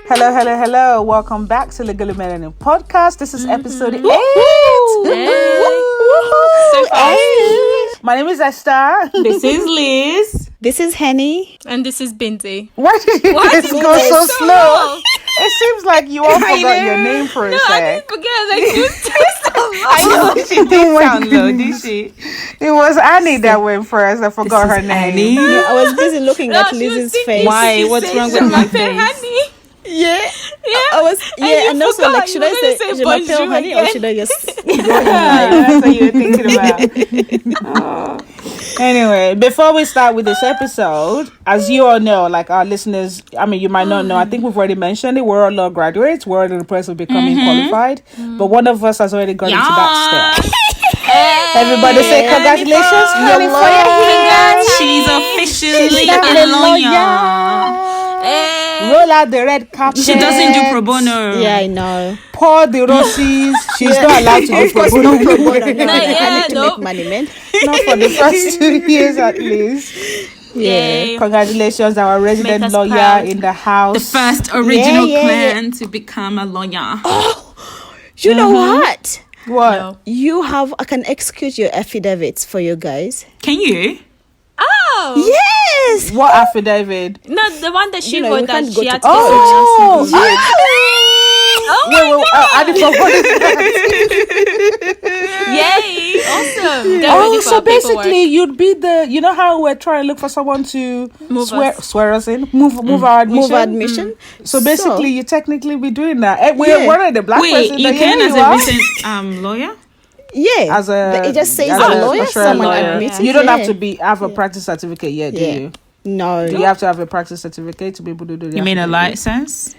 Hello, hello, hello. Welcome back to Legally Melanin podcast. This is episode 8. So fast. My name is Esther. This is Liz. This is Hanny. And this is Binti. Why did you guys go so slow? long? It seems like you all forgot your name for a I sec. didn't forget. Like, you taste a lot. I know she did sound low, did she? It was Annie that went first. I forgot her name. Annie. I was busy looking at Liz's face. Why? What's wrong with my face? Hanny. Yeah. I was. you And also, forgot. like, should I You were gonna say say je m'appelle bonjour Hanny or again. should I just That's what you were thinking about. Anyway, before we start with this episode, as you all know, like our listeners, I mean, you might not know, I think we've already mentioned it, we're all law graduates, we're in the process of becoming qualified, but one of us has already gone into that step. Everybody say congratulations, Hanny, you're for your She's officially now a a lawyer. Roll out the red carpet. She doesn't do pro bono. Yeah, I know. Pour the roses. She's not allowed to do Of course, pro no bono. pro bono. No, No, I yeah, need to nope. make money, man. Not for the first 2 years at least. Yay. Congratulations, our Make resident us lawyer proud. in the house. The first original Yeah. client to become a lawyer. You know what? What? No. You have. I can execute your affidavits for you guys. Can you? Oh. Yes. What affidavit? No, the one that she You know, we wrote that can't go she to had to Oh! go. Oh my God. I didn't forget. Yay. Awesome. Get Oh, ready for so our paperwork. basically, you'd be the. You know how we're trying to look for someone to Move us. swear us in, move our admission. Move admission. So basically, you technically be doing that. And we're Yeah. one of the black Wait, person. you that can as you a are. recent lawyer? Yeah. As a It just says as a lawyer. Australian Someone lawyer. admitted. You don't have Yeah. to have a practice certificate yet, do Yeah. you? No. Do you have to have a practice certificate to be able to do the You mean a affidavit? license?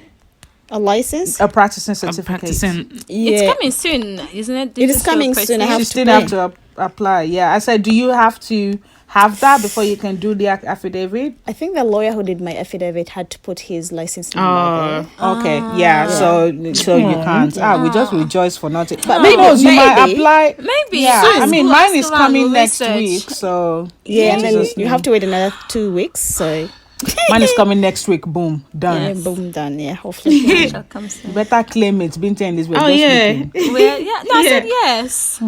A license? A practicing A certificate. practicing. Yeah. It's coming soon, isn't it? It This is coming your soon. I process. have You to still pay. have to apply. Yeah, I said, do you have to have that before you can do the affidavit? I think the lawyer who did my affidavit had to put his license number there. Okay, yeah. So you can't. We just rejoice for nothing. But maybe- who knows? You might maybe. apply. Maybe. Yeah, Soon. I mean, We'll mine ask is around, coming we'll next research. week. So Yeah, and then Jesus you name. have to wait another 2 weeks. So, mine is coming next week. Boom, done. yeah, boom, done. Yeah, hopefully. Shall come soon. Better claim it. Binti and Liz were Oh, just yeah. looking. I said yes.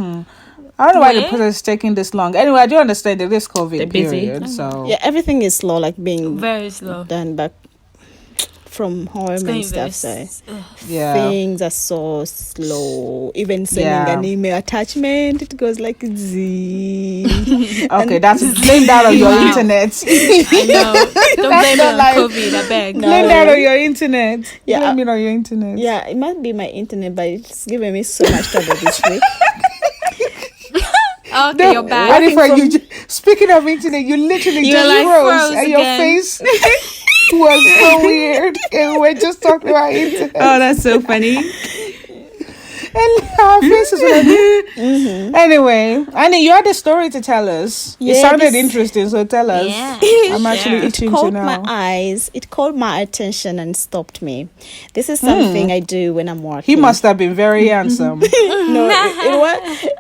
I don't know why the Yeah. process is taking this long. Anyway, I do understand that this COVID They're busy. period. So Yeah, everything is slow, like being Very slow. done back from home It's going and very stuff. So yeah. things are so slow. Even sending Yeah. an email attachment, it goes like Z. Okay, that's blame that on your Wow. internet. I know. Don't blame it not on like- COVID, I beg. Blame that on your internet. Yeah. Blame it on your internet. Yeah, it might be my internet, but it's giving me so much trouble this week. Okay, you're back. Ready for from- you? Speaking of internet, you literally You're just like froze, froze and your again. face was so weird. And we're just talking about internet, Oh, that's so funny. and our faces were like, Anyway, Annie, you had a story to tell us. It Yeah, sounded this- interesting, so tell us. Yeah. I'm actually Yeah. itching to Caught know. my eyes. It caught my attention and stopped me. This is something I do when I'm working. He must have been very handsome. No,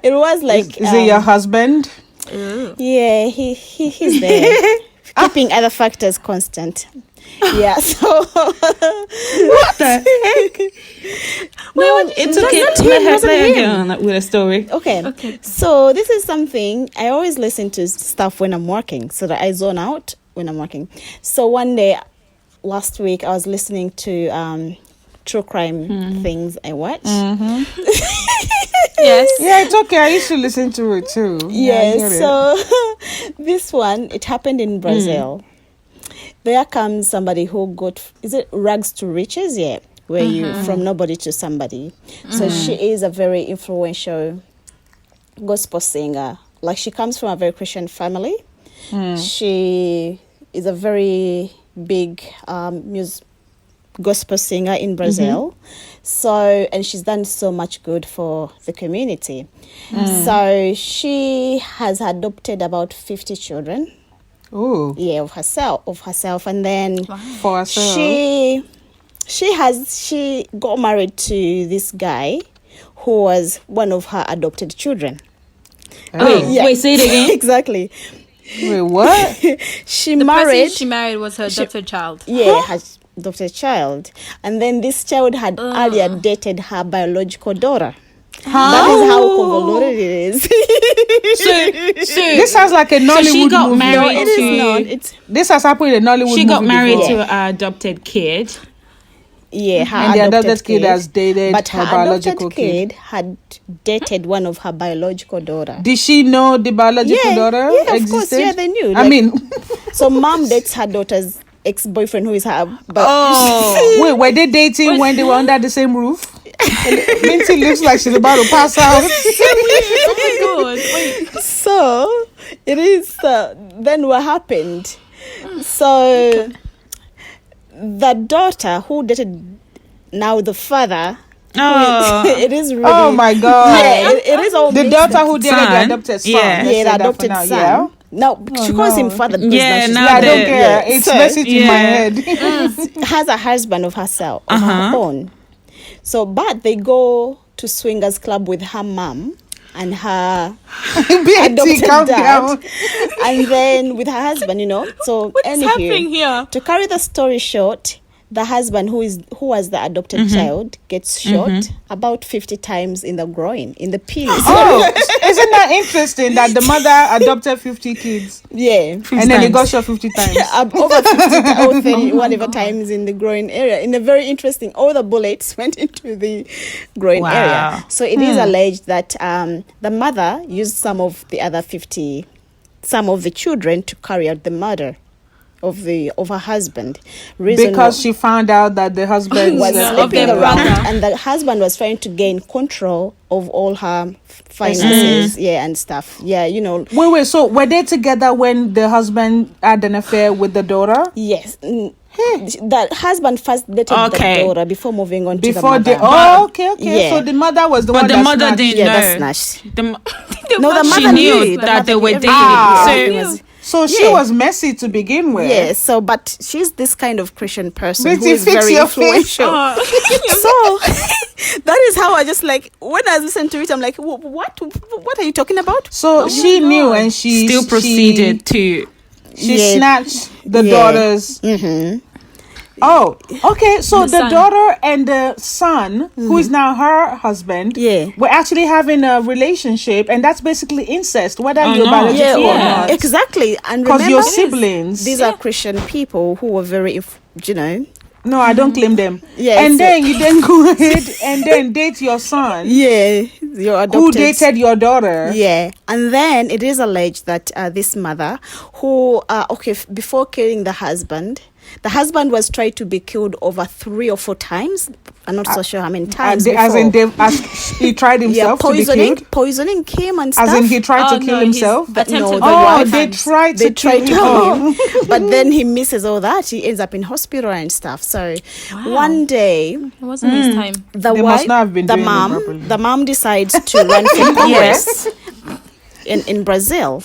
it was like. Is it your husband? Yeah, he's there, keeping other factors constant. Yeah, so What the heck? It's okay. Let her get on with a story. okay. So this is something I always listen to stuff when I'm working, so that I zone out when I'm working. So one day, last week, I was listening to true crime things I watch. Yes. Yeah, it's okay. I used to listen to it too. I Yeah, get it. so this one, it happened in Brazil. There comes somebody who got, is it rags to riches? Yeah, where you from nobody to somebody. So she is a very influential gospel singer. Like, she comes from a very Christian family. She is a very big gospel singer in Brazil. So, and she's done so much good for the community. So she has adopted about 50 children. Ooh, Yeah, of herself, and then for herself. she got married to this guy who was one of her adopted children. Wait, say it again. Exactly. Wait, what? She The married. person she married was her adopted child. Yeah, adopted child, and then this child had earlier dated her biological daughter. That is how convoluted it is. So This sounds like a Nollywood she got movie. married No, it is not. It's This has happened in a Nollywood movie. She got married before. to an adopted kid. her And the adopted kid has dated but her her biological adopted kid had dated one of her biological daughter. Did she know the biological daughter yeah, of existed? course, yeah, they knew. I mean, So mom dates her daughter's ex-boyfriend, who is her. But wait, were they dating when they were under the same roof? Binti looks like she's about to pass out. Oh my god. Wait. so it is. Then what happened? So the daughter who dated now the father. Oh. It is really. Oh my god! Yeah, it is all The mixed daughter up. who dated the Son. adopted son. Yeah. Let's say Yeah, the that for adopted now, son. yeah? No, she calls him father because Yeah, now now Yeah, I the- don't care. Yeah. It's So- message in my Yeah. head. she has a husband of herself, of her own. So, but they go to swingers club with her mom and her Binti, adopted calm dad, down. and then with her husband, you know. So, What is happening here? to carry the story short, the husband who was the adopted child gets shot about 50 times in the groin, in the penis. Oh, isn't that interesting that the mother adopted 50 kids Yeah. and then he got shot 50 times? Over 50 or 30 whatever times in the groin area. In a very interesting, all the bullets went into the groin Wow. area. So it is alleged that the mother used some of the children to carry out the murder of her husband. Because she found out that the husband was Yeah, sleeping of their around, brother. and the husband was trying to gain control of all her finances, and stuff. Yeah, you know. Wait, so were they together when the husband had an affair with the daughter? Yes. The husband first dated Okay. the daughter before moving on Before to they... the mother. Oh, okay. Yeah. So the mother was the But one the that mother snatched. didn't Yeah, know. that's snatched. The, No, the she mother knew knew. The that they mother were knew dating. Ah. So It was- So she Yeah. was messy to begin with. Yeah, so but she's this kind of Christian person Binti, who is fix very your face. influential. So that is how I just like when I listen to it, I'm like, what are you talking about? So she knew and she still proceeded to. She Yeah. snatched the Yeah. daughters. Oh, okay. So The the son. daughter and the son, who is now her husband, Yeah. were actually having a relationship, and that's basically incest, whether Oh, you're no. biological or Yeah. not. Exactly. And Because remember, your siblings. these are Christian people who were very, you know. No, I don't claim them. Yeah, and so- then you then go ahead and then date your son, Yeah, your adopted. who dated your daughter. Yeah, and then it is alleged that this mother, who before killing the husband was tried to be killed over 3 or 4 times. I'm not so sure how many times. As in, before. he tried himself to be killed. Poisoning came and stuff. As in, he tried Oh, to kill no, he's himself. attempted No, by the Oh, wife they and- tried They to tried to kill him. kill him, but then he misses all that. He ends up in hospital and stuff. So one day, It wasn't his time. the They wife, must not have been the doing it mom, properly. the mom decides to run for Congress in Brazil.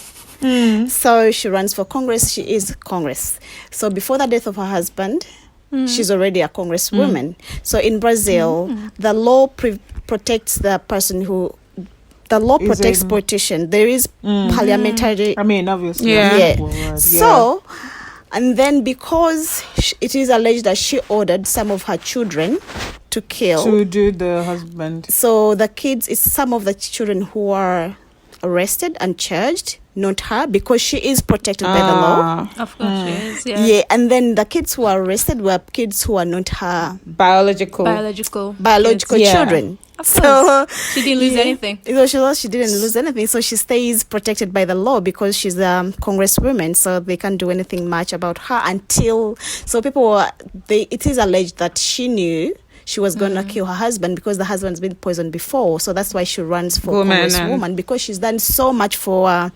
So she runs for Congress. She is Congress. So before the death of her husband, she's already a congresswoman. So in Brazil, the law protects the person who. The law Is protects in- politician. There is parliamentary. I mean, obviously. Yeah. So, and then because it is alleged that she ordered some of her children to kill. To do the husband. So the kids, it's some of the children who are arrested and charged, not her, because she is protected by the law. Of course she is. Yeah. Yeah, and then the kids who are arrested were kids who are not her Biological. biological Yeah. children. Of So course. She didn't lose anything. she didn't lose anything, so she stays protected by the law because she's a congresswoman, so they can't do anything much about her until. So it is alleged that she knew she was going to kill her husband because the husband's been poisoned before, so that's why she runs for congresswoman, because she's done so much for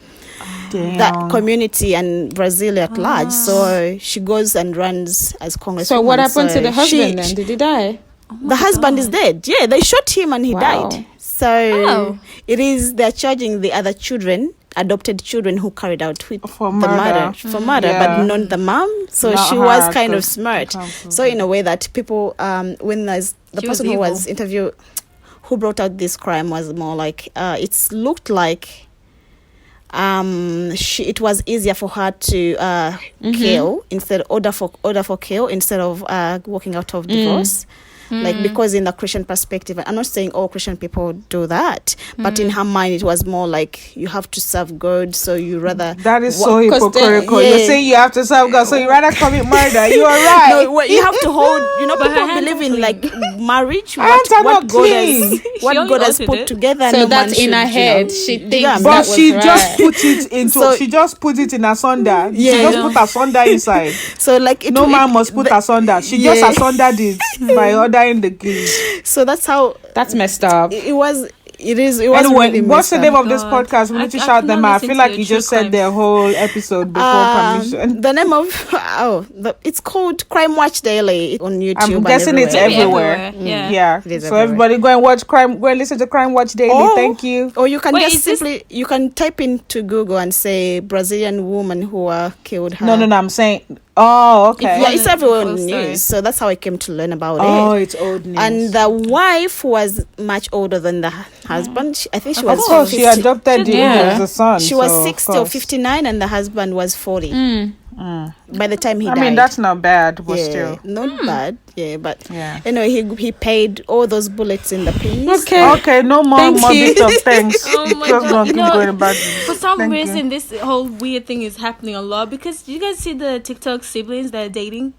that community and Brazil at large. So she goes and runs as congresswoman. So what happened to the she- husband then? Did he die? the husband is dead. Yeah, they shot him and he Wow. died. So Oh. they're charging the other children, adopted children who carried out For the murder. murder for murder, Yeah. but not the mom. So Not she her, was kind of 'cause smart. she comes from- So in a way that people, when there's the She was person who was evil. interviewed, who brought out this crime was more like it looked like it was easier for her to kill order for kill instead of walking out of divorce. Like, because in the Christian perspective, I'm not saying all Christian people do that, but in her mind it was more like you have to serve God, so you rather that is so hypocritical. You're saying you have to serve God, so you rather commit murder. You are right. No, well, you have to hold, people believe in like marriage, what God has put together. So no that's man in her should, head. She thinks Yeah, that But was she right. just put it into. She just put it in asunder. She just put asunder inside. So like No man must put asunder. She just asundered it by ordering the king. So that's how That's messed up. it was. It was Anyway, really what's the messed name up. of this podcast? We need to I shout them cannot out. I listen feel to like the you true just said their whole episode before permission. The name of it's called Crime Watch Daily on YouTube. I'm guessing it's Maybe everywhere. Yeah. So It is everywhere. everybody go and watch Crime. Go and listen to Crime Watch Daily. Thank you. Or you can Wait, just is this- simply you can type into Google and say Brazilian woman who killed her. No. I'm saying. Oh, okay. Yeah, it's everywhere Full on story. news. So that's how I came to learn about Oh, it. it's old news. And the wife was much older than the husband. I think she was. of course, she 50. adopted you Yeah. as a son. She was so of 60 or course. 59, and the husband was 40. By the time he died. I mean, that's not bad, but yeah, still. not bad. Yeah, but Yeah. anyway, he paid all those bullets in the penis. Okay, no more Thank bit you. of thanks. Oh my Just God. gonna keep No. going about For some Thank reason, this whole weird thing is happening a lot because you guys see the TikTok siblings that are dating.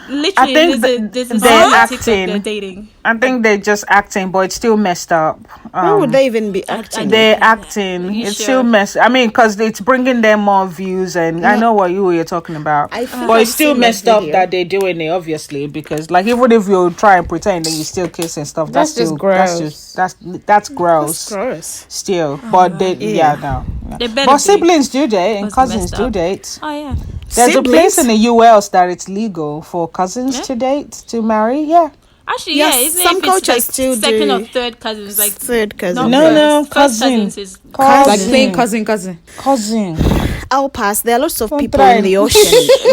Literally, think there's a they're song on TikTok acting. they're dating. I think they're just acting, but it's still messed up. Why would they even be acting? They're acting. You It's sure? still messed. I mean, because it's bringing them more views, and I know what you're talking about. I think But I've it's still seen that messed up video. that they're doing it, obviously, because like even if you try and pretend that you still kiss and stuff, That's still just gross. That's gross. That's gross. Still, but they Yeah. no. They better But be. siblings do date and Must cousins messed do up. date. Oh yeah. There's a place Siblings? in the US that it's legal for cousins to date, to marry. Yeah. Actually, Yes, yeah. Isn't some it if it's cultures like still second do. or third cousins, like Third cousin. not No, first. no, First cousin. cousins is Like saying cousin. Cousin. I'll pass. There are lots of Don't people try. in the ocean.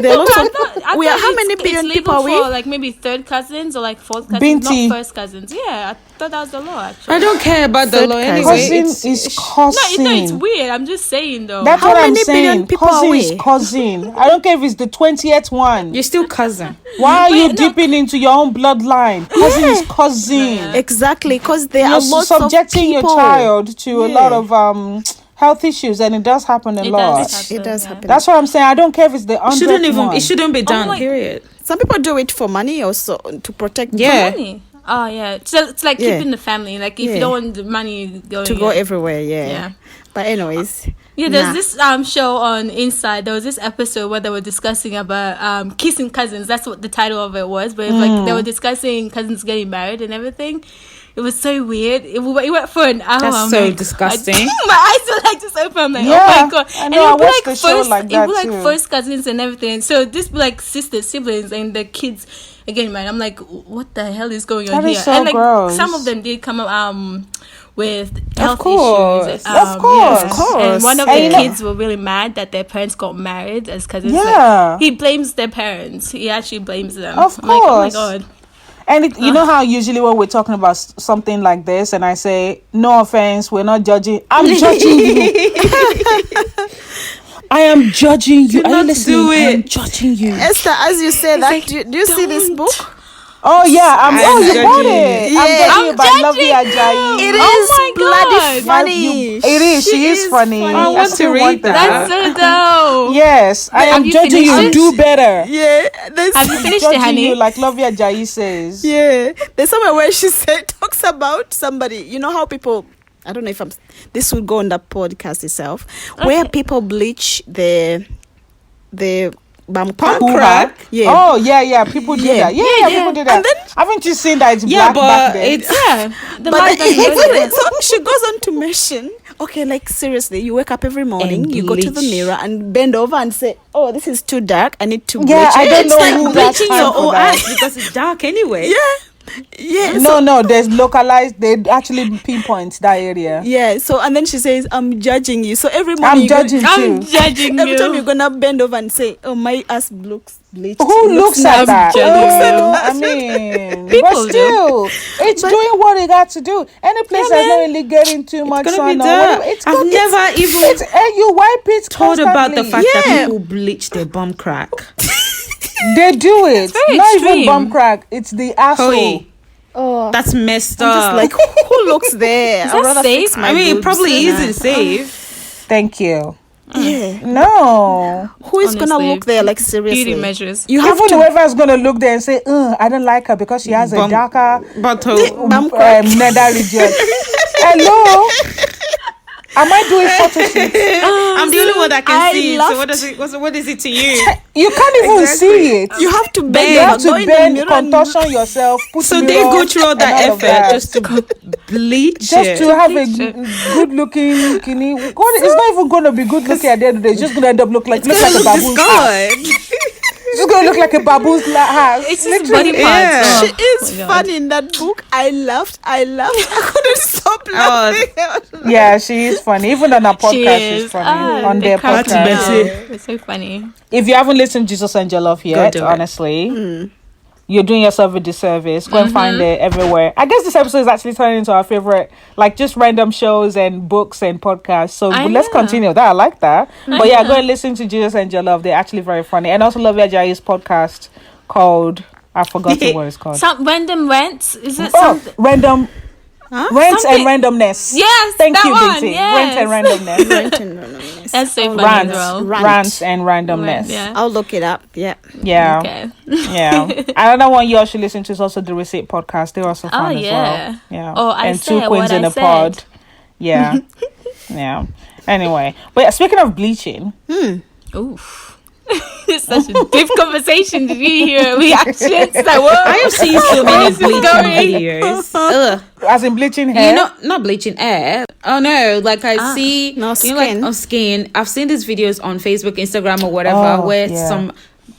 There are lots of. I We are, thought how it's- many it's billion legal people are we? for like maybe third cousins or like fourth cousins, Binti. not first cousins. Yeah, I thought that was the law. Actually. I don't care about the Third law cousin. anyway. Cousin It's- is cousin. No, it's weird. I'm just saying though. That's How what I'm many billion saying. people are Cousin is we? cousin. I don't care if it's the 20th one. You're still cousin. Why are you no. dipping into your own bloodline? Cousin is cousin. Exactly, because there You're are lots subjecting of people. your child to a lot of health issues, and it does happen a It lot. does happen, It does yeah. happen. That's what I'm saying. I don't care if it's the 100th one. It shouldn't be done. my- Period. Some people do it for money also to protect. Yeah. Money. Oh yeah. So it's like Yeah. keeping the family. Like if Yeah. you don't want the money going to go everywhere. Yeah. Yeah. But anyways, Yeah, there's nah. this show on Inside. There was this episode where they were discussing about kissing cousins. That's what the title of it was. But it's like they were discussing cousins getting married and everything. It was so weird. It went for an hour. That's I'm so like, disgusting. my eyes were like just open. I'm like, Yeah, oh my god! I know, I it'd be watched the show like that It would be too. like first cousins and everything. So this be like sisters, siblings, and the kids. Again, man, I'm like, what the hell is going on That here? is so and like gross. some of them did come up with health course. issues. Of course. yes. Of course. And one of And the you know- kids were really mad that their parents got married as cousins. Like, Yeah. he blames their parents. He actually blames them. Of I'm like, oh my course. god. And you know how usually when we're talking about something like this, and I say, no offense, we're not judging. I'm judging you. I am judging you. Are you not listening? do I am it. judging you. Esther, as you say that, like, do you see this book? Oh yeah, I'm you bought judging it. you. I'm Yeah. judging I'm you by Lovey judging Ajayi. It Oh is my bloody God. funny. It is. She is funny. I want to still read the that. That's so dope. Yes, I Have am you judging you. finished it? Do better. Yeah, there's Have you finished it, Judging honey? you like Lovey Ajayi says. yeah. There's somewhere where she said talks about somebody. You know how people. I don't know if this will go on the podcast itself, where people bleach the bum Crack? Yeah. Oh yeah. People do Yeah. that. Yeah, people do that. And then- Haven't you seen that it's Yeah, black back but then? it's Yeah. The But man doesn't know that. so she goes on to mention, okay, like seriously, you wake up every morning, And you go to the bleach. mirror and bend over and say, oh, this is too dark, I need to bleach Yeah, I it. don't it's know like who that's bleaching time your for own that. eyes because it's dark anyway. Yeah. Yeah. No, there's localized. They actually pinpoint that area. Yeah. So and then she says, "I'm judging you." So every morning I'm you go- judging I'm too. judging every you. time you're gonna bend over and say, "Oh, my ass looks bleached." Who It looks at I'm that? judging you. I mean, People but still, it's doing what it got to do. Any place that's not really getting too much Gonna sun be or there. whatever, it's I've gonna- never even It's and you wipe it thought about the constantly. fact that Yeah. people bleach their bum crack. They do it. very Not even extreme. bum crack. It's the asshole. Holy, Oh, that's messed I'm up. just like, who looks there? Is I'd that rather safe? fix my I mean, it boobs. probably Nah. isn't safe. Thank you. Yeah. No. Who is gonna Honestly, look there? Like seriously, beauty measures. You have Even to. whoever's gonna look there and say, I don't like her because she has a Bum- darker But Bum crack. nether region. Hello? Am I doing photo shoots? I'm the only one that can I see it. laughed. So what is it to you? You can't even see it. You have to bend. You have Go to in the bend, mirror and- contortion yourself. Put So they mirror go through all and that of effort that. just to bleach Just it. to have a good looking kidney. It's not even going to be good looking at the end of the day. It's just going to end up look like a baboon's ass. It's just going to look like a baboon's ass. It's just body parts. Yeah. Oh, She is my God. funny in that book. I laughed. I couldn't stop laughing. Yeah, she is funny. Even on our She podcast, is. she's funny. On they their crack me podcast. up. It's so funny. If you haven't listened to Jesus and Jollof yet, do it. honestly, you're doing yourself a disservice. Go and find it everywhere. I guess this episode is actually turning into our favorite, like just random shows and books and podcasts. So I let's know. continue that. I like that. But yeah, go and listen to Jesus and Jollof. They're actually very funny. And also love Ajayi's podcast called, I've forgotten what it's called. Some random rents. Is it Oh, something? random. Rent Something- and randomness. Yes, Thank that you, one, Binti. yes. Rent and randomness. That's so funny Rants, as well. rants and randomness. Yeah. I'll look it up. Yeah. Yeah. Okay. Yeah. Another one you all should listen to is also the Receipt podcast. They're also fun as yeah. well. Yeah. Oh, I and said Two Queens what in I a said. Pod. Yeah. Yeah. Anyway, but yeah, speaking of bleaching, Oof. It's such a deep conversation. Did you hear reactions? Like, what? I have seen so many Where's this bleaching going? videos. Ugh. as in bleaching hair. You know, not bleaching hair. Oh no, like I see, No, you know, like skin. on skin. I've seen these videos on Facebook, Instagram, or whatever, Oh, where yeah. some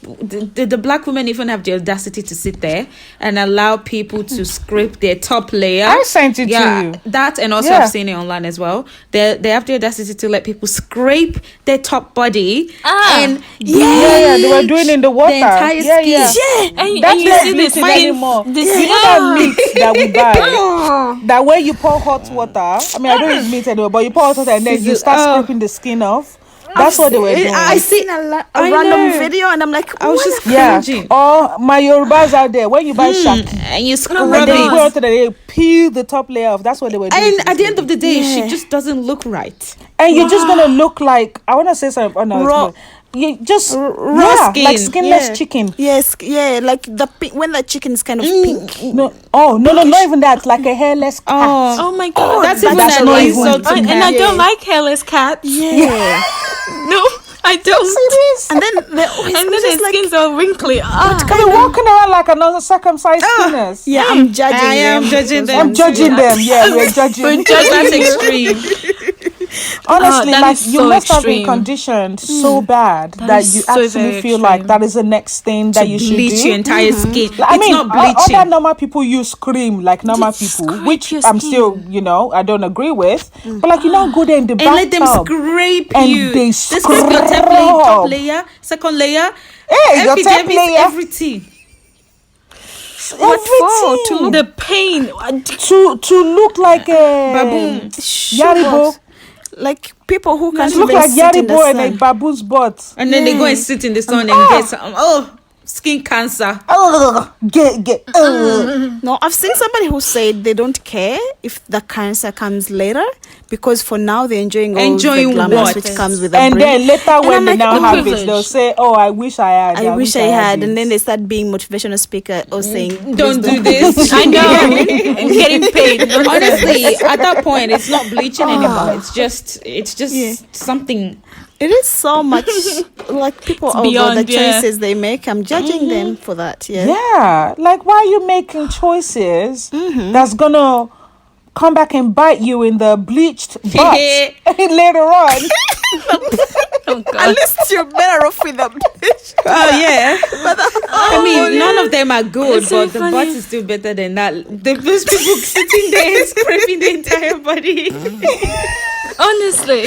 the black women even have the audacity to sit there and allow people to scrape their top layer. I sent it to you. That, and also Yeah. I've seen it online as well. They have the audacity to let people scrape their top body and Yeah, they were doing in the water. the entire yeah, skin. yeah. And That's and you not see this bleaching anymore. this You know that meat that we buy, that when you pour hot water, I mean, I don't eat meat anymore, but you pour hot water and then you start scraping the skin off. That's what they were doing. I seen a I random know. video and I'm like, I was what just Yeah. cringing. Or my Yorubas out there, when you buy shaki, And you scrub and they it. pour out and they peel the top layer off. That's what they were doing. And to at this the end of the day, Yeah. she just doesn't look right. and you're just gonna look like, I want to say something. Oh no, it's Raw- not. You just raw skin. like skinless Yeah. chicken. yes, yeah, like the pink, when the chicken is kind of pink. No, not even that. Like a hairless cat. Oh my God. That's but even that's an not insult even- to And her. I don't like hairless cats. Yeah. No, I don't. And then they're always And then just their like, skin's all wrinkly. Ah. They're walking around like another circumcised spinners. yeah, I'm judging I am them. judging them. I'm judging them. Yeah, we're judging. That's extreme. Honestly, that like is you so must have been extreme. conditioned so bad that is you so actually very feel like extreme. that is the next thing that you should Bleach do. your entire skin. Like, I It's mean, not bleaching. other normal people use cream like normal people, scrape which your I'm skin. still, I don't agree with. But like, you now go there in the And let them bathtub. scrape And you. they scrape your top scrub. layer, second layer, Hey, your top epidermis, layer. everything. What for? Everything. To look The pain. to look like a Baboon. Yaribo. like people who can't To look even like sit in the Yaribo and a sun. baboon's butt. And then they go and sit in the sun and get some skin cancer. No, I've seen somebody who said they don't care if the cancer comes later because for now they're enjoying Enjoying the glamour what? which comes with the And brain. then later when I'm they like, now the have it, privilege. they'll say, "Oh, I wish I had. I wish I had, it." and then they start being motivational speaker or saying, Don't "Please do this. I know. And getting paid. Honestly, at that point, it's not bleaching anymore. It's just something. It is so much like people It's although the beyond, yeah. choices they make. I'm judging them for that. Yeah. Yeah, like why are you making choices that's gonna come back and bite you in the bleached butt later on? Oh, God. At least you're better off with them. Oh yeah. I mean, none of them are good, It's so but the funny. butt is still better than that. Those people sitting there and scraping the entire body. Honestly,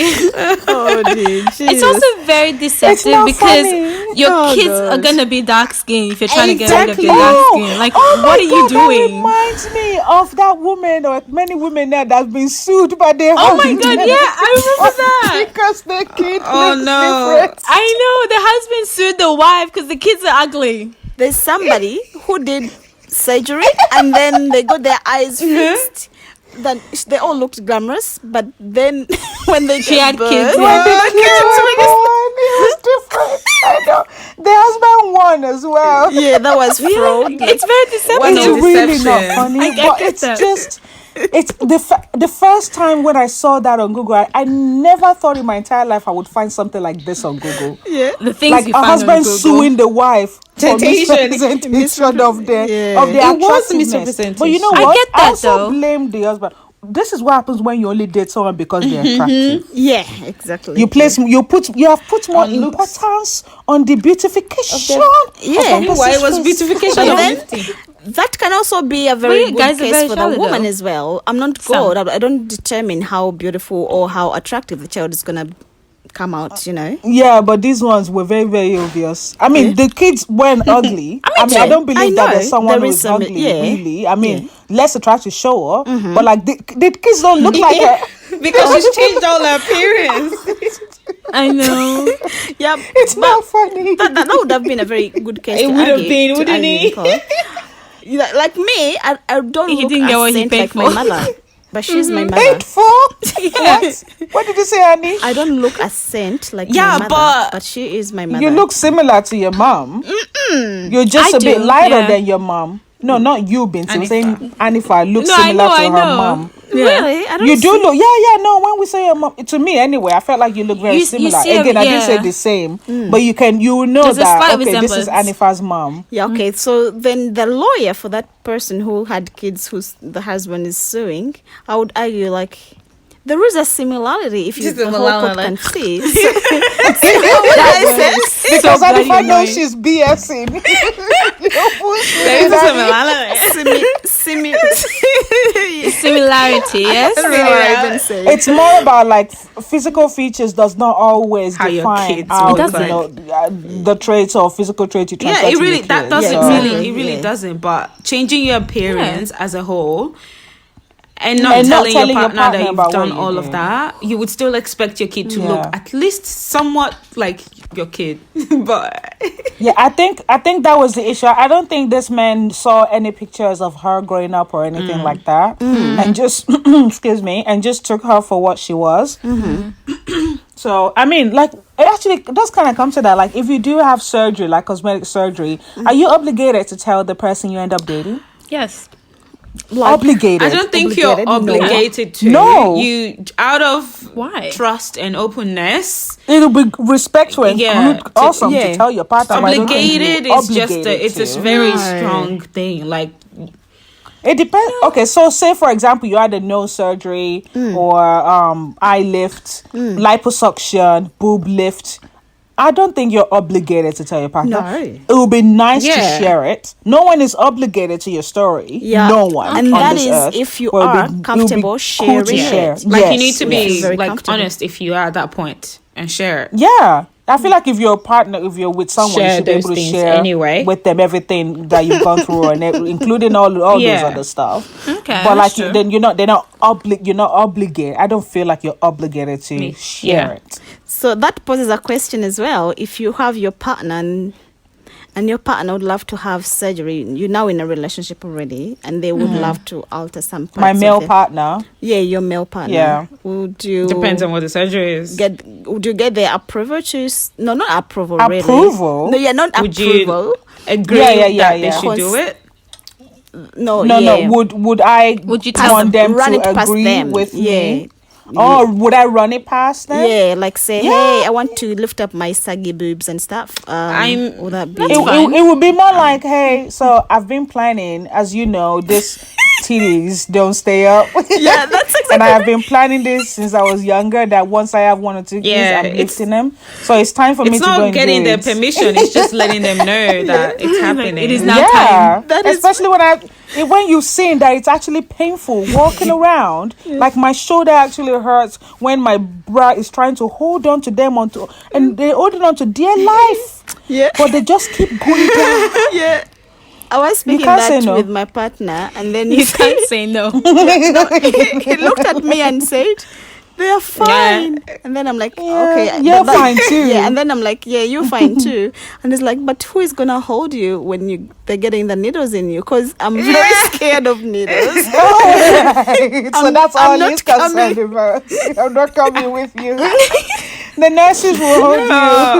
Oh, dude. it's also very deceptive not because funny. your Oh, kids God. are gonna be dark skinned if you're trying to get rid of Exactly. your dark No. skin. Like, Oh my what are you God, That doing? reminds me of that woman or many women now that's been sued by their Oh my husband. God, yeah, I remember that. Because the kid Oh, looks no. different. I know the husband sued the wife because the kids are ugly. There's somebody who did surgery and then they got their eyes fixed. Then they all looked glamorous, but then when they She gave had birth, kids, When yeah. the kid was born, it was different. I know. The husband won as well. yeah, that was fraud. It's very deceptive. One It's of really deception. not funny, I but get it's that. just it's the first time when I saw that on Google, I never thought in my entire life I would find something like this on Google. Yeah. The things Like you a find husband on Google. suing the wife for Temptation. misrepresentation of the Yeah. of the It was attractiveness. misrepresentation. But you know I what? get that, I also though. blame the husband. This is what happens when you only date someone because they're attractive. Yeah, exactly. You have put more On looks. importance on the beautification. Yeah. of that Meanwhile, it was person's face. beautification But of then, lifting. that can also be a very Well, you good guys are case very for the shallow, woman though. as well. I'm not Some. God. I don't determine how beautiful or how attractive the child is gonna come out. You know. Yeah, but these ones were very, very obvious. I mean, the kids weren't ugly. I don't believe that there's someone there who is is some- ugly, yeah. really. I mean, less attractive, sure. But like, the kids don't look like her. Because she's changed all her appearance. I know. Yeah. It's not funny. That would have been a very good case. It to would have argue- been, to wouldn't argue it? in court. Yeah, like me, I don't He look didn't get what as he saint paid like for. my mother, but she's my mother. Paid for? What? What did you say, Hanny? I don't look as saint like Yeah, my mother, but she is my mother. You look similar to your mom. You're just I a bit do, lighter yeah. than your mom. No, not you, Binti. I'm Anifa. saying Anifa looks No, I similar know, to I her know. mom. really. I don't You do see- look, yeah, no. When we say your mom, to me anyway, I felt like you look very You similar. see, Again, I didn't say yeah. the same, but you will know There's a that. slight Okay, this is resemblance. Anifa's mom. Yeah. Okay. So then the lawyer for that person who had kids whose the husband is suing, I would argue like. There is a similarity if you Just a the whole court Melanin. can see. Because bloody Anifa knows annoying. she's BSing. there is a similarity. Similarity, yes. It's more about like physical features does not always How your define kids how look you know the traits or physical traits you transfer Yeah, it to really your that kids. doesn't So- really it really Yeah. doesn't. But changing your appearance as a whole and not, And not telling, telling your your partner partner that you've about done what you all do. of that, you would still expect your kid to Yeah. look at least somewhat like your kid. But Yeah, I think that was the issue. I don't think this man saw any pictures of her growing up or anything like that, and just excuse me, and just took her for what she was. So I mean, like, it actually does kind of come to that. Like, if you do have surgery, like cosmetic surgery, are you obligated to tell the person you end up dating? Yes. Obligated. I don't think you're Obligated? No. obligated to. No. You out of Why? trust and openness. It'll be respectful and Yeah, good, awesome to tell your partner. but I don't think Obligated you're is just obligated it's to. a very No. strong thing. Like It depends. Okay, so say for example, you had a nose surgery or eye lift, liposuction, boob lift. I don't think you're obligated to tell your partner. No. It would be nice to Yeah. share it. No one is obligated to your story. Yeah. No one. And on that this is earth. if you But it would are be- it would be comfortable cool to sharing share. it. like you Yes, need to yes. be Very like comfortable. honest if you are at that point and share it. Yeah. I feel like if you're a partner, if you're with someone, you Share should be those able to things share anyway. with them everything that you've gone through, and including all Yeah. those other stuff. Okay, but like that's true. then you're not obligated. I don't feel like you're obligated to share Yeah. it. So that poses a question as well. If you have your partner and your partner would love to have surgery, you're now in a relationship already, and they would love to alter some parts My male of it. partner. Yeah, your male partner. Yeah. Would you Depends on what the surgery is. would you get their approval to no, not approval, really. Approval? No, yeah, not Would you- approval. Agree Yeah, that yeah. they should do it. No, No, yeah. no. Would I Would you want them run to it past agree them? with Yeah. me? Or would I run it past them? Yeah, like say, Yeah. hey, I want to lift up my saggy boobs and stuff. Would that be? That's It fine. would be more like, hey, so I've been planning, as you know, this titties don't stay up. Yeah, that's exactly. And I have been planning this since I was younger, that once I have 1 or 2 kids, Yeah, I'm lifting them. So it's time for me It's to go not and getting do their it. permission. It's just letting them know that it's happening. It is now Yeah, time. especially when you've seen that it's actually painful walking around. Like my shoulder actually hurts when my bra is trying to hold on to them and they're holding on to dear life. Yeah. But they just keep going down. Yeah. I was speaking can't say that no. with my partner, and then You can't say no. he looked at me and said, "They're fine." And then I'm like, "Okay, you're but- fine too. Yeah, and then I'm like, "Yeah, you're fine too." And he's like, "But who is gonna hold you when they're getting the needles in you? Because I'm very scared of needles." Right. So that's all I'm not he's concerned about. I'm not coming with you. The nurses will hold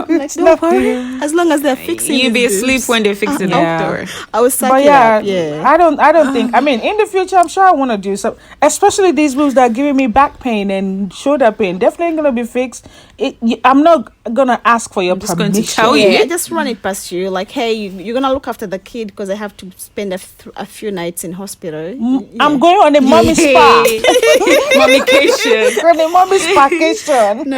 you. Like, don't worry, as long as they're fixing. You'll be his asleep boobs. when they're fixing Yeah. the door. I was sucking But yeah, up. Yeah. I don't think. I mean, in the future, I'm sure I want to do some. Especially these boobs that are giving me back pain and shoulder pain. Definitely gonna be fixed. I'm not gonna ask for your just permission. going to tell you. Yeah, just run it past you. Like, hey, you're gonna look after the kid because I have to spend a few nights in hospital. I'm going on a mommy spa. Mommycation. On a mommy spacation.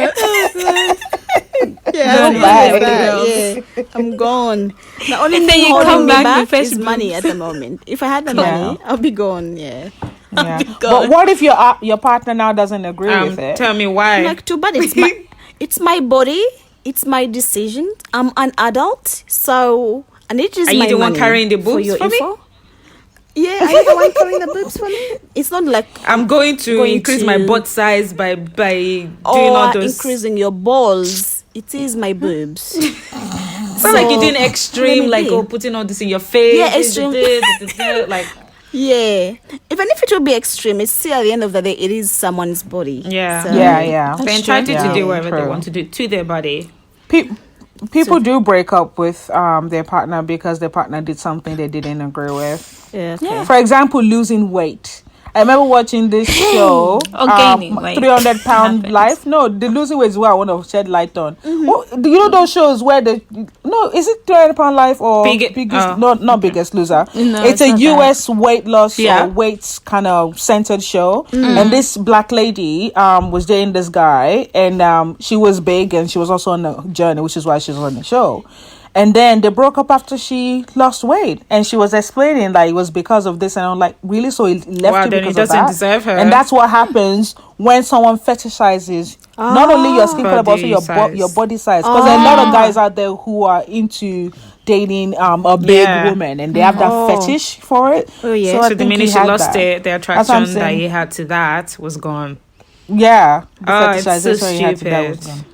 Yeah, No, I'm no, fine with no, that. Yeah, I'm gone. The only And then thing you holding come me back back with fresh is money at the moment. If I had the money, I'll be gone. Yeah. Yeah. God. But what if your partner now doesn't agree with it? Tell me why. Like, too bad. It's my body. It's my decision. I'm an adult, so and it is Are you my the one money carrying the for boobs your for me? info. Yeah, are you the one carrying the boobs for me? It's not like I'm going to increase my to- butt size by doing or all those. increasing your balls. It is my boobs. It's not like you're doing extreme, like putting all this in your face. Yeah, extreme. Like Yeah, even if it will be extreme, it's still at the end of the day, it is someone's body. Yeah. So- Yeah. they're entitled to Yeah, do whatever they true. want to do to their body. People do break up with their partner because their partner did something they didn't agree with. Yeah. Okay. For example, losing weight. I remember watching this show, gaining weight. 300-pound Happens. life. No, the losing weight is what I want to shed light on. Well, do you know those shows where is it 300-pound life or biggest? Not Biggest Loser. No, it's it's a not US weight loss Yeah. or weight kind of centered show. And this black lady was dating this guy, and she was big and she was also on a journey, which is why she was on the show. And then they broke up after she lost weight, and she was explaining that it was because of this. And I'm like, really? So he left you Then because he of doesn't that? deserve her. And that's what happens when someone fetishizes not only your skin color but also Body your size. body size. Because there are a lot of guys out there who are into dating a big woman, and they have that fetish for it. Oh, yeah. I So the think minute he she had lost that. it, the what I'm attraction that saying. he had to that was gone. Yeah, the Oh, it's so fetishization he had to that was stupid. gone.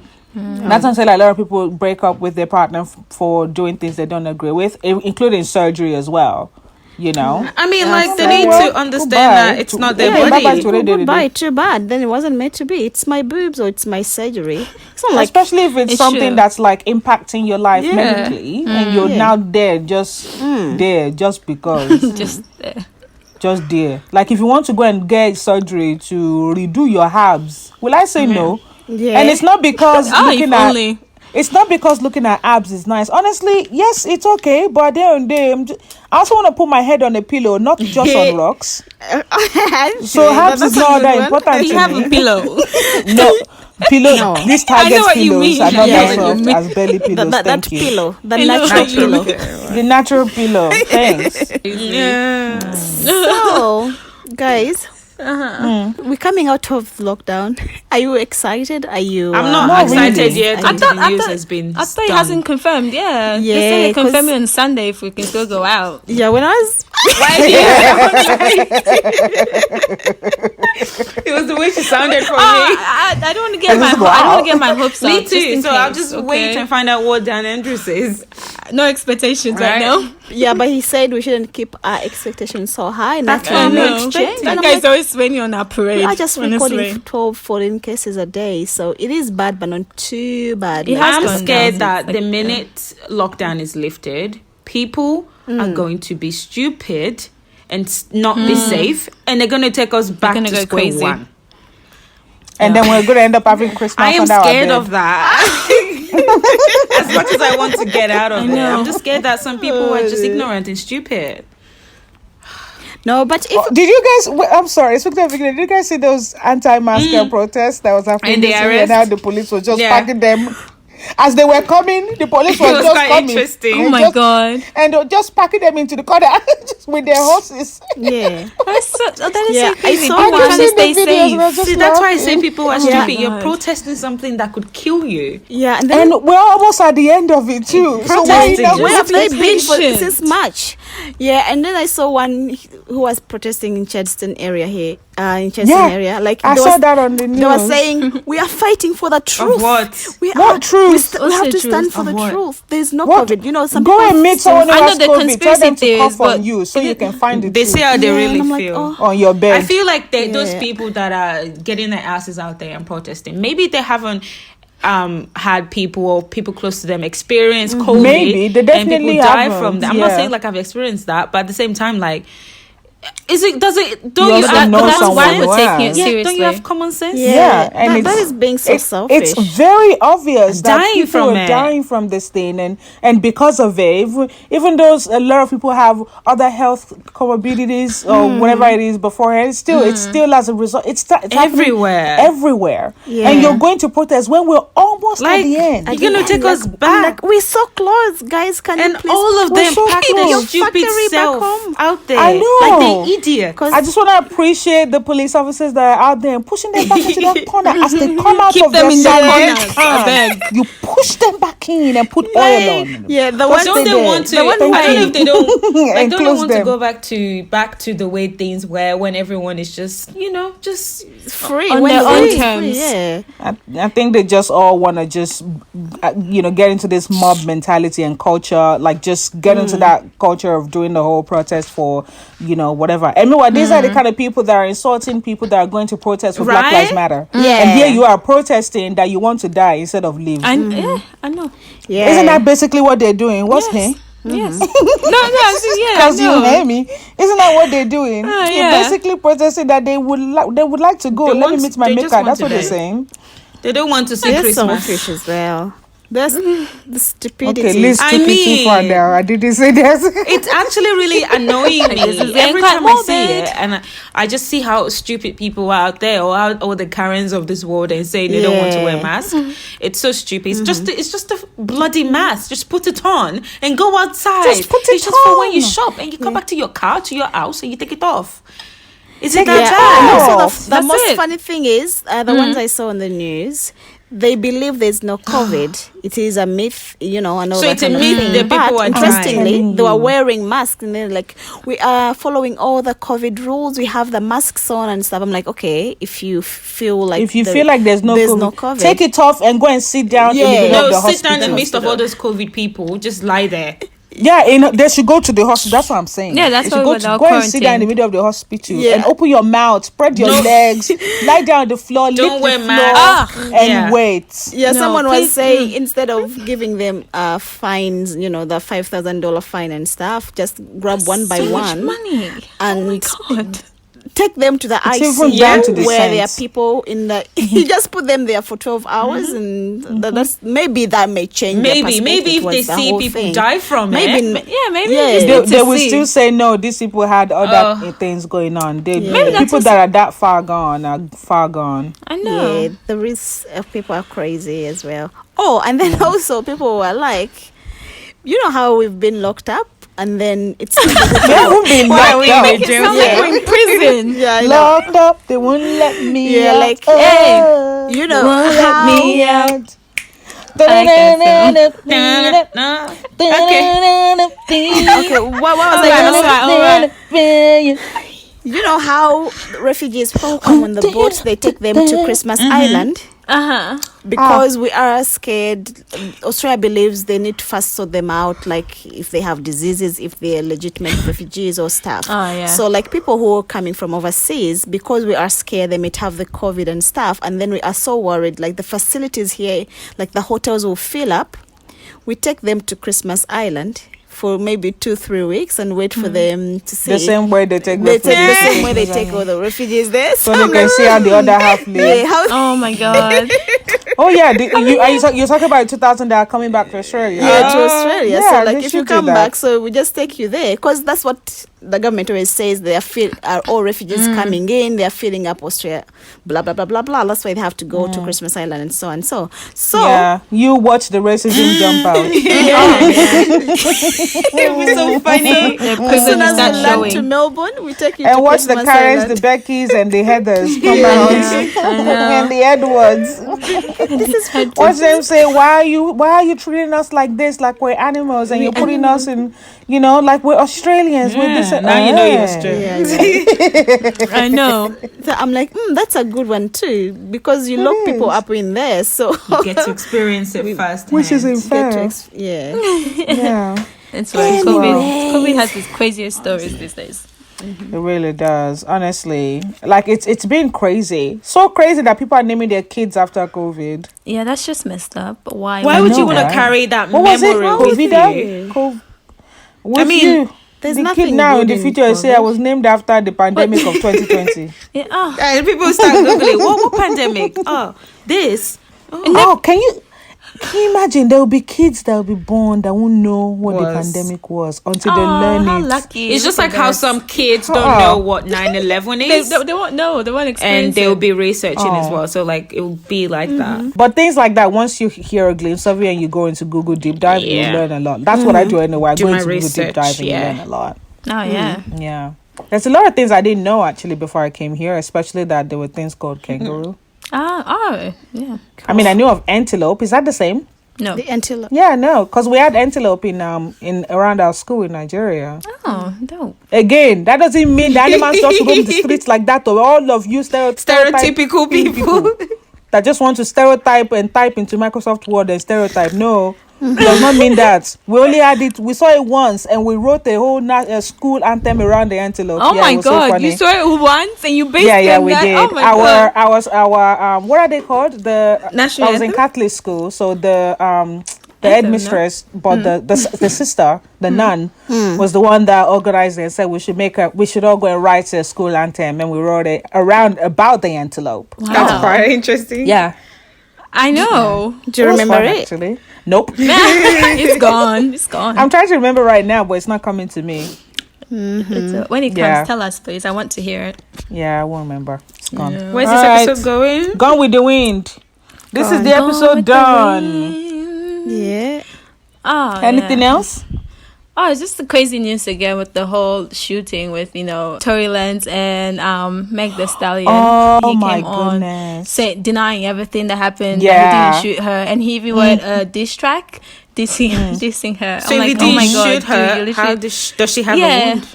That's what I'm saying. Like, a lot of people break up with their partner for doing things they don't agree with, including surgery as well. You know, I mean, like, they so, need well, to understand goodbye. that it's not their Yeah, bye-bye body. to it. Goodbye. Too bad. Then it wasn't meant to be. It's my boobs or it's my surgery. It's not like especially if it's something true. that's like impacting your life Yeah. medically, and you're now there just because just there. Like, if you want to go and get surgery to redo your abs, will I say no? yeah. And it's not because looking if at only. it's not because looking at abs is nice. Honestly, yes, it's okay, but at the end of the day, I also want to put my head on a pillow, not just on rocks. So abs is not that important You to have me. a pillow. No, pillow. These I know Target what you pillows mean. are not Yeah, that what you soft mean. as belly pillows. that Thank you. pillow, the Pillow. natural pillow. The natural pillow. Thanks. Yeah. So, guys, we're coming out of lockdown. Are you excited? Are you? I'm not Not excited really. yet. I Until thought- the I news thought- has been I thought it done. hasn't confirmed. Yeah, they Yeah, said they 'cause- confirm it on Sunday if we can still go out. Yeah, when I was It was the way she sounded for me. I don't want to get This is I don't wow. want to get my hopes up. Me just too. in So I'll case, just okay? wait and find out what Dan Andrews says. No expectations right Right. now. yeah, but he said we shouldn't keep our expectations so high. That's Nothing what I'm will not change. expecting. And That I'm guy's like, always spending on our parade. we are just honestly. recording 12, 14 cases a day, so it is bad, but not too bad. It Like, has I'm gone scared down. that the minute lockdown is lifted, people are going to be stupid and not be safe, and they're going to take us back gonna to go square crazy. one. And then we're going to end up having Christmas I am under our scared bed. of that. As much as I want to get out of it, I'm just scared that some people are just ignorant and stupid. No, but if Did you guys? I'm sorry. Speaking of, did you guys see those anti-masker protests that was happening And the this week, arrest? and how the police was just Yeah. packing them as they were coming? The police was was just quite coming. interesting. And Oh my just- God. And they were just packing them into the corner just with their horses. yeah, That's so, that is Yeah, so crazy. I saw People one. trying to I've stay seen the videos and I was safe. just See, that's why I say laughing. people are Yeah. stupid. You're God. protesting something that could kill you. yeah, and then And we're almost at the end of it too. So why are you not Protesting. where have they Just been for patient. since March? Yeah, and then I saw one who was protesting in Chadstone area here. In Chadstone Yeah, area, like I they saw was- that on the news. They were saying we are fighting for the truth. what? We What are, truth? We, we What's have the to truth? stand for Of the what? truth. There's no What? COVID. You know, some Go people and meet someone who I know has the COVID. Tell conspiracy them to theories, cough on but you so you can find the They truth say how they Yeah, really and I'm like, feel. oh. on your bed. I feel like those Yeah. people that are getting their asses out there and protesting, maybe they haven't had people or people close to them experience COVID. Maybe. They and definitely people die haven't. from that. I'm not Yeah. saying like I've experienced that, but at the same time, like, don't You you also have know common someone sense? who taking it has. Yeah, seriously. don't you have common sense? Yeah, and that, it's, that is being so selfish. It's very obvious that Dying people from are it. dying from this thing, and because of it, even though a lot of people have other health comorbidities or whatever it is beforehand, it's still as a result, it's happening Everywhere. everywhere, Yeah. and you're going to protest when we're almost Like, at the end. you're gonna take us I'm back. like, we're so close, guys. Can And you please? all of We're them so pack close. their stupid Factory back self home. out there. I know. Like they idiots. I just want to appreciate the police officers that are out there and pushing them back into that corner as they come out Keep of them their in their silent corners, can. I beg. You push them back in and put oil on them. Yeah, the Just one. Don't stay they there. want to? The one I don't know who- if they don't. Like, And don't they close want them. to go back to the way things were when everyone is just just free on when their the own world is terms. free, yeah. I think they just all want to just get into this mob mentality and culture, like just get into that culture of doing the whole protest for whatever. And meanwhile, these are the kind of people that are insulting people that are going to protest for Black Right? Lives Matter. Yeah. And here you are protesting that you want to die instead of live. Yeah, I know. Yeah. Isn't that basically what they're doing? What's Yes. he? Yes. No, yeah, Because I you know. hear me, isn't that what they're doing? They're yeah. basically protesting that they would like to go. They Let want- me meet my they maker. just want That's to what they're die. saying. they don't want to see They're Christmas. selfish as well. There's the stupidity. Okay, let's I take it too far mean- now. I didn't say that. It's actually really annoying This is me getting every quite time I see morbid. it, and I just see how stupid people are out there, or how all the Karens of this world and say they don't want to wear Yeah. masks. It's so stupid. It's just a bloody mask. Just put it on and go outside. Just put it it's just for when you on. shop and you come back to your car, to your house, and you take it off. Is it Take that it bad? off. Also, the That's most it. funny thing is the ones I saw on the news. They believe there's no COVID. It is a myth, and all So that it's a kind of myth thing. that people But are interestingly, trying. they were wearing masks, and they're like, "We are following all the COVID rules. We have the masks on and stuff." I'm like, okay, if you feel like there's no COVID, take it off and go and sit down in the Yeah. middle of No, the sit down in the hospital. midst of all those COVID people. Just lie there. Yeah, they should go to the hospital. That's what I'm saying. Yeah, that's they why should we're go and sit down in the quarantined. middle of the hospital Yeah. and open your mouth, spread your No. legs, lie down on the floor, Don't lick wear the floor, masks. and Yeah. wait. Yeah, No, someone was please, saying instead of giving them fines, the $5,000 fine and stuff, just grab one by So much one money. and God. take them to the It's even ICU down to the where there are cents. people in the. You just put them there for 12 hours, and that's maybe that may change. their Maybe perspective if they towards the see whole people thing. die from Maybe it. Yeah, maybe Yeah. you just They, need they to will see. still say no. These people had other things going on. Maybe that's People just- that are that far gone are far gone. I know. Yeah, the risk of people are crazy as well. Oh, and then also people were like, how we've been locked up, and then it's They haven't been locked up. Make it sound like we're in prison. yeah, I know. Locked up, they wouldn't let me Yeah, out. like, Oh, hey, won't how- let me out. Okay, what was Alright, alright. How refugees who come on the boats, they take them to Christmas Island because we are scared. Australia believes they need to first sort them out, like if they have diseases, if they're legitimate refugees or stuff. Oh, yeah. So like people who are coming from overseas, because we are scared they might have the COVID and stuff, and then we are so worried, like the facilities here, like the hotels will fill up. We take them to Christmas Island for maybe 2-3 weeks and wait for them to see. The same way they take They take the refugees. same way they take all the refugees there. So they can see how the other half live. Yeah, how, Oh my god. Oh yeah, you're talking about 2,000 that are coming back to Australia. yeah, to Australia. yeah, So like they if you should do come that. back, so we just take you there because that's what the government always says. They are all refugees coming in. They are filling up Australia. Blah blah blah blah blah. That's why they have to go to Christmas Island and so on. So Yeah, you watch the racism jump out. It was so funny. The as privilege soon as start we land to showing. Melbourne, we take you And to watch the Christmas Karens, Island. the Beckys, and the Heathers come out, and the Edwards. Watch them say, "Why are you treating us like this? Like we're animals, and you're putting us in, like we're Australians. We're this." Now you know you're Australian. I know. So I'm like, that's a good one too because you lock people up in there, so You get to experience it first. Which is get to unfair. yeah. That's why COVID has these craziest stories these days. It really does, honestly. Like it's been crazy, so crazy that people are naming their kids after COVID. Yeah, that's just messed up. Why? Why would know, you want to right? carry that What was it? memory with you? COVID. With mean, you. There's The nothing kid now in good the future will say I was named after the pandemic of 2020. Yeah, oh. And people start googling what pandemic? Oh, this. Oh, can you imagine there will be kids that will be born that won't know what the Was. pandemic was until they Oh, learn how it. lucky. It's just Look like at how that. some kids don't Oh. know what 9/11 is, They won't know. They won't experience and they will it. be researching as Oh. well. So like it will be like that. But things like that, once you hear a glimpse of it and you go into Google deep dive, you Yeah. learn a lot. That's what I do anyway. I Do go my into Google research, deep dive and yeah. you learn a lot. Oh yeah. Yeah. There's a lot of things I didn't know actually before I came here, especially that there were things called kangaroo. Yeah. I mean, I knew of antelope. Is that the same? No. The antelope. Yeah, no, because we had antelope in around our school in Nigeria. Oh, dope. Again, that doesn't mean the animals just roam the streets like that. Or all of you Stereotypical people. that just want to stereotype and type into Microsoft Word and stereotype. No, it does not mean that. We only had it. We saw it once, and we wrote a whole school anthem around the antelope. Oh Yeah, my it was so god, funny. you saw it once and you based Yeah, on we that? did. Oh my god. Our what are they called? National I was in anthem? Catholic school, so the don't headmistress, but the sister, the nun, was the one that organized it and said we should all go and write a school anthem, and we wrote it about the antelope. That's Wow. quite interesting. Yeah, I know. Do you it was remember fun, it? Actually, nope. It's gone. It's gone. I'm trying to remember right now, but it's not coming to me. When it comes, Yeah. tell us, please. I want to hear it. Yeah, I won't remember. It's gone. Yeah. Where's this Alright. episode going? Gone with the wind. This is the episode done. Yeah. Oh, Anything yeah. else? Oh, it's just the crazy news again with the whole shooting with, Tory Lanez and Meg Thee Stallion. Oh, He my came on goodness. denying everything that happened. Yeah. That he didn't shoot her. And he even wrote a diss track dissing her. So I'm if like, you oh didn't my god, shoot her, dude, you how literally- does she have a Yeah. wound?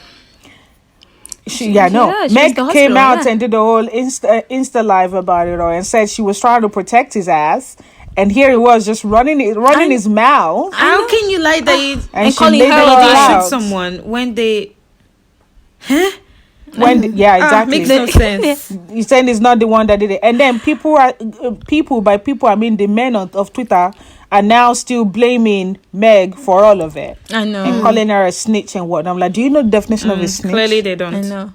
She she Meg was the came hospital, out yeah. and did a whole Insta live about it all and said she was trying to protect his ass. And here he was just running his mouth. How can you like that you And she calling laid her it all all shoot out. out. someone when they Yeah, exactly. makes no sense. He's saying he's not the one that did it. And then people, I mean the men of Twitter, are now still blaming Meg for all of it. I know. And calling her a snitch and what. I'm like, do you know the definition of a snitch? Clearly they don't. I know.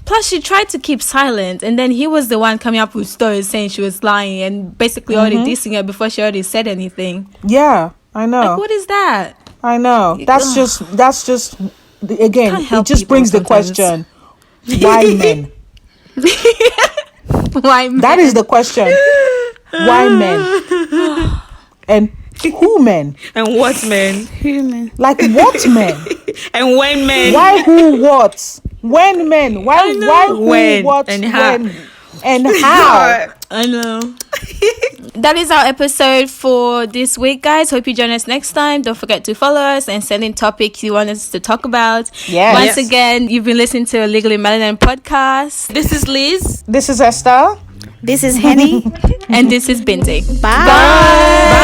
Plus, she tried to keep silent, and then he was the one coming up with stories saying she was lying and basically already dissing her before she already said anything. Yeah, I know. Like, what is that? I know. That's just again, Can't it help just people brings the sometimes. question. Why men? Why? That is the question. Why men? And who men? And what men? Human. Like what men? And when men? Why who what? When men? Why who When what and how. when and how? I know. That is our episode for this week, guys. Hope you join us next time. Don't forget to follow us and send in topics you want us to talk about. Yes. Once again, you've been listening to a Legally Melanin podcast. This is Liz. This is Esther. This is Hanny. And this is Binti. Bye. Bye.